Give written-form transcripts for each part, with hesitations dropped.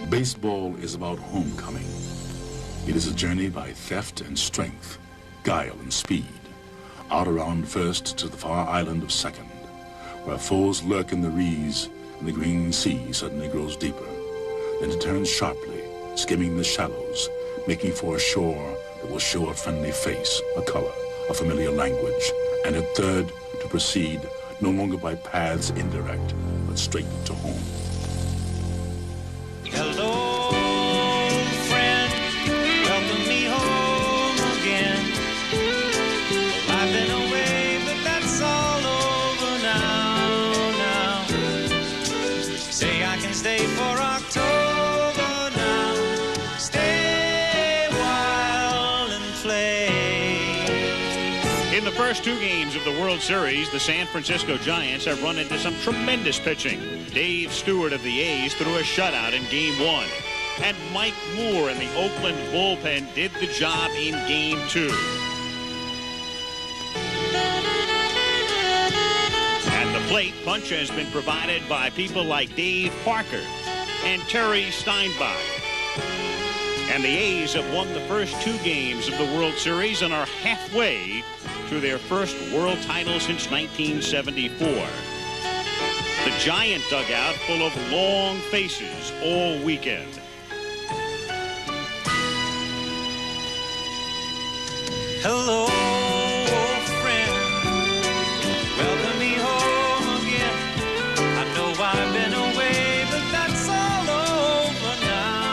Baseball is about homecoming. It is a journey by theft and strength, guile and speed, out around first to the far island of second, where foes lurk in the reeds and the green sea suddenly grows deeper. Then it turns sharply, skimming the shallows, making for a shore that will show a friendly face, a color, a familiar language, and at third to proceed no longer by paths indirect, but straight to home. Hello, friend, welcome me home again. I've been away, but that's all over now. Say I can stay for October now. Stay a while and play. In the first two games of the World Series, the San Francisco Giants have run into some tremendous pitching. Dave Stewart of the A's threw a shutout in Game 1. And Mike Moore in the Oakland bullpen did the job in Game 2. At the plate, punch has been provided by people like Dave Parker and Terry Steinbach. And the A's have won the first two games of the World Series and are halfway to their first world title since 1974. The Giant dugout full of long faces all weekend. Hello, old friend, welcome me home again. I know I've been away, but that's all over now.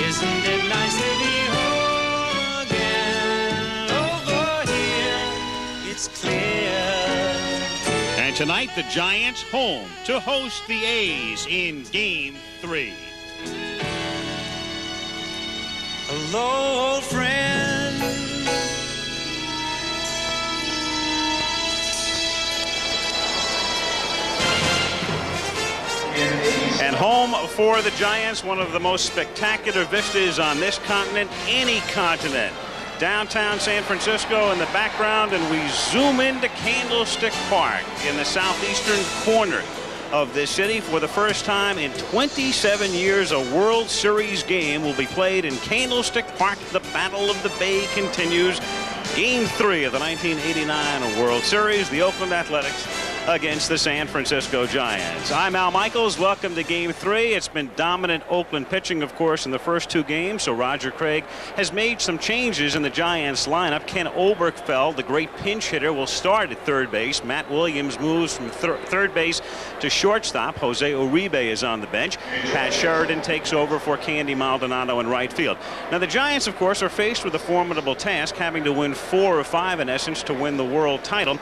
Isn't it nice to be home again? Over here, it's clear. And tonight, the Giants home to host the A's in Game 3. Hello, old friend. And home for the Giants, one of the most spectacular vistas on this continent, any continent. Downtown San Francisco in the background, and we zoom into Candlestick Park in the southeastern corner of this city. For the first time in 27 years, a World Series game will be played in Candlestick Park. The Battle of the Bay continues. Game 3 of the 1989 World Series, the Oakland Athletics against the San Francisco Giants. I'm Al Michaels. Welcome to Game 3. It's been dominant Oakland pitching, of course, in the first two games, so Roger Craig has made some changes in the Giants lineup. Ken Oberkfell, the great pinch hitter, will start at third base. Matt Williams moves from third base to shortstop. Jose Uribe is on the bench. Pat Sheridan takes over for Candy Maldonado in right field. Now, the Giants, of course, are faced with a formidable task, having to win 4 of 5, in essence, to win the world title.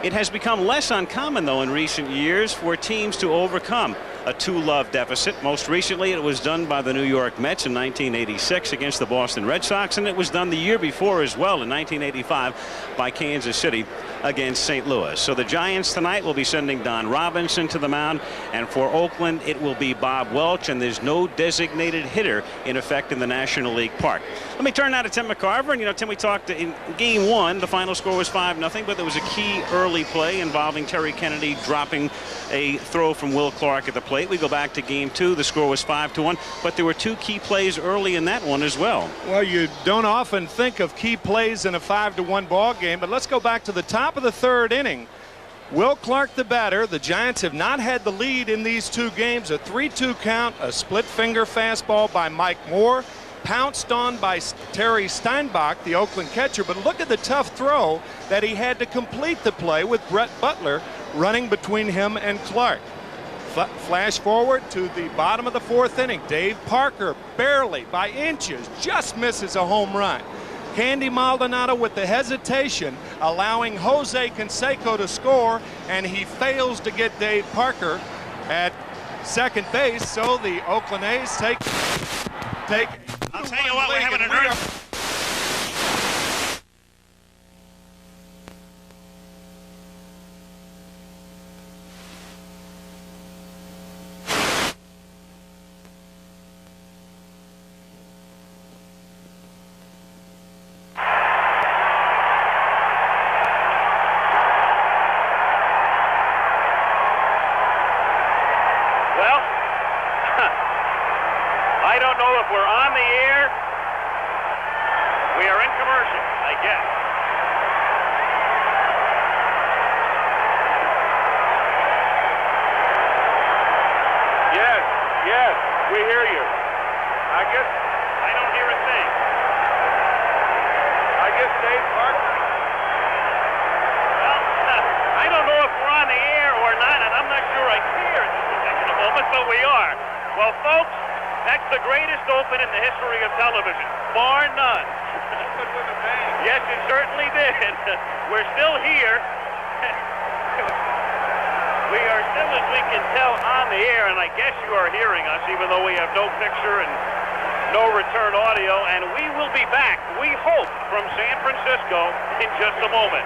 It has become less uncommon, though, in recent years for teams to overcome a 2-love deficit. Most recently, it was done by the New York Mets in 1986 against the Boston Red Sox, and it was done the year before as well in 1985 by Kansas City against St. Louis. So the Giants tonight will be sending Don Robinson to the mound, and for Oakland, it will be Bob Welch, and there's no designated hitter in effect in the National League Park. Let me turn now to Tim McCarver. And, you know, Tim, we talked in Game 1, the final score was 5-0, but there was a key early play involving Terry Kennedy dropping a throw from Will Clark at the plate. We go back to Game 2, the score was 5-1, but there were two key plays early in that one as well. Well, you don't often think of key plays in a 5-1 ball game, but let's go back to the top of the third inning. Will Clark, the batter. The Giants have not had the lead in these two games. A 3-2 count, a split finger fastball by Mike Moore, pounced on by Terry Steinbach, the Oakland catcher. But look at the tough throw that he had to complete the play with Brett Butler running between him and Clark. Flash forward to the bottom of the fourth inning. Dave Parker, barely by inches, just misses a home run. Candy Maldonado with the hesitation, allowing Jose Canseco to score, and he fails to get Dave Parker at second base. So the Oakland A's take. I'll tell you what, we're having an early. if we're on the air. We are in commercial, I guess. Yes, we hear you. I guess I don't hear a thing. Dave Park. Well, I don't know if we're on the air or not, and I'm not sure I care at this particular moment, but we are. Well, folks, that's the greatest Open in the history of television, bar none. Open with a bang. Yes, it certainly did. We're still here. We are still, as we can tell, on the air, and I guess you are hearing us, even though we have no picture and no return audio, and we will be back, we hope, from San Francisco in just a moment.